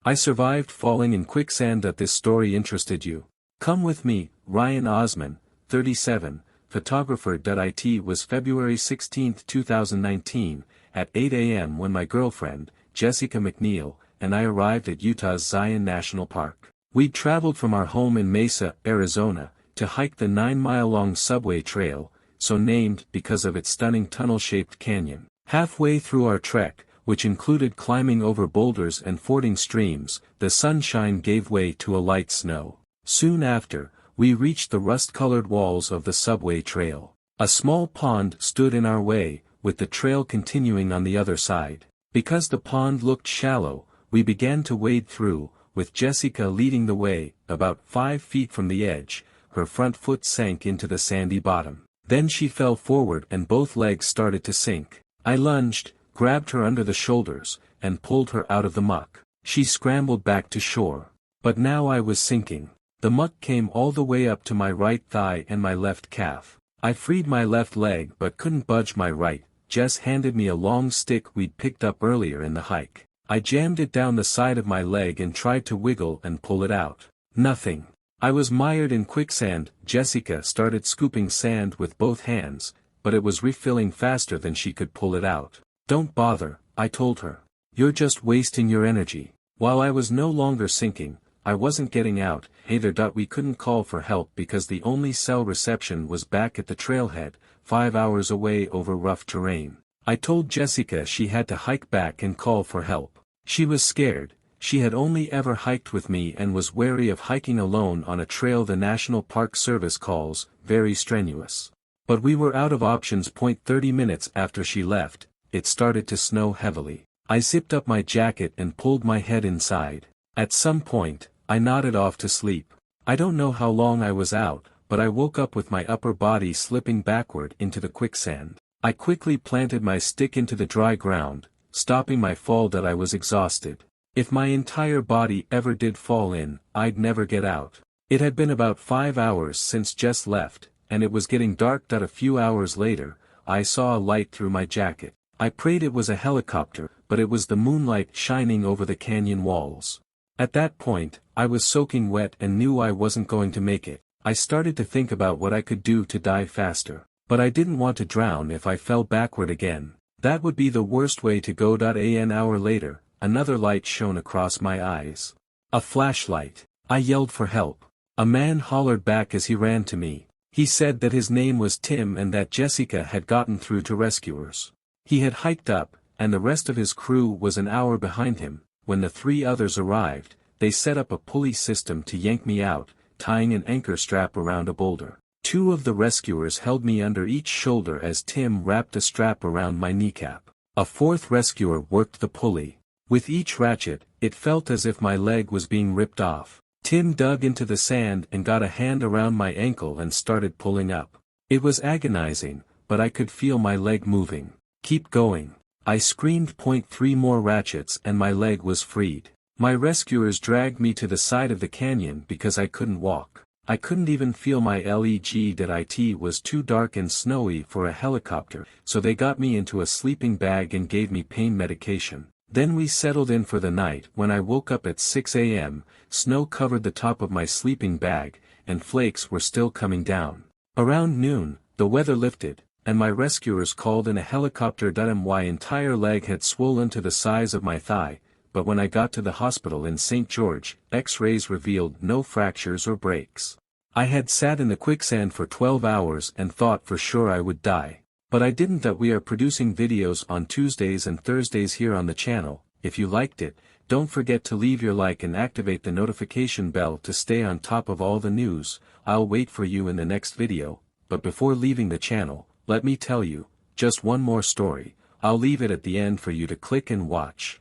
I survived falling in quicksand. That this story interested you. Come with me. Ryan Osman, 37, photographer. It was February 16, 2019, at 8 a.m. when my girlfriend, Jessica McNeil, and I arrived at Utah's Zion National Park. We'd traveled from our home in Mesa, Arizona, to hike the 9-mile-long subway trail, so named because of its stunning tunnel-shaped canyon. Halfway through our trek, which included climbing over boulders and fording streams, the sunshine gave way to a light snow. Soon after, we reached the rust-colored walls of the subway trail. A small pond stood in our way, with the trail continuing on the other side. Because the pond looked shallow, we began to wade through, with Jessica leading the way. About 5 feet from the edge, her front foot sank into the sandy bottom. Then she fell forward and both legs started to sink. I lunged, grabbed her under the shoulders, and pulled her out of the muck. She scrambled back to shore. But now I was sinking. The muck came all the way up to my right thigh and my left calf. I freed my left leg but couldn't budge my right. Jess handed me a long stick we'd picked up earlier in the hike. I jammed it down the side of my leg and tried to wiggle and pull it out. Nothing. I was mired in quicksand. Jessica started scooping sand with both hands, but it was refilling faster than she could pull it out. Don't bother, I told her. You're just wasting your energy. While I was no longer sinking, I wasn't getting out either. We couldn't call for help because the only cell reception was back at the trailhead, 5 hours away over rough terrain. I told Jessica she had to hike back and call for help. She was scared. She had only ever hiked with me and was wary of hiking alone on a trail the National Park Service calls very strenuous. But we were out of options. 30 minutes after she left, it started to snow heavily. I zipped up my jacket and pulled my head inside. At some point, I nodded off to sleep. I don't know how long I was out, but I woke up with my upper body slipping backward into the quicksand. I quickly planted my stick into the dry ground, stopping my fall. I was exhausted. If my entire body ever did fall in, I'd never get out. It had been about 5 hours since Jess left, and it was getting dark. A few hours later, I saw a light through my jacket. I prayed it was a helicopter, but it was the moonlight shining over the canyon walls. At that point, I was soaking wet and knew I wasn't going to make it. I started to think about what I could do to die faster. But I didn't want to drown if I fell backward again. That would be the worst way to go. An hour later, another light shone across my eyes. A flashlight. I yelled for help. A man hollered back as he ran to me. He said that his name was Tim and that Jessica had gotten through to rescuers. He had hiked up, and the rest of his crew was an hour behind him. When the 3 others arrived, they set up a pulley system to yank me out, tying an anchor strap around a boulder. 2 of the rescuers held me under each shoulder as Tim wrapped a strap around my kneecap. A 4th rescuer worked the pulley. With each ratchet, it felt as if my leg was being ripped off. Tim dug into the sand and got a hand around my ankle and started pulling up. It was agonizing, but I could feel my leg moving. Keep going. I screamed. 3 more ratchets and my leg was freed. My rescuers dragged me to the side of the canyon because I couldn't walk. I couldn't even feel my leg. It was too dark and snowy for a helicopter, so they got me into a sleeping bag and gave me pain medication. Then we settled in for the night. When I woke up at 6 a.m., snow covered the top of my sleeping bag, and flakes were still coming down. Around noon, the weather lifted, and my rescuers called in a helicopter. My entire leg had swollen to the size of my thigh, but when I got to the hospital in St. George, X-rays revealed no fractures or breaks. I had sat in the quicksand for 12 hours and thought for sure I would die. But I didn't. We are producing videos on Tuesdays and Thursdays here on the channel. If you liked it, don't forget to leave your like and activate the notification bell to stay on top of all the news. I'll wait for you in the next video, but before leaving the channel, let me tell you, just one more story. I'll leave it at the end for you to click and watch.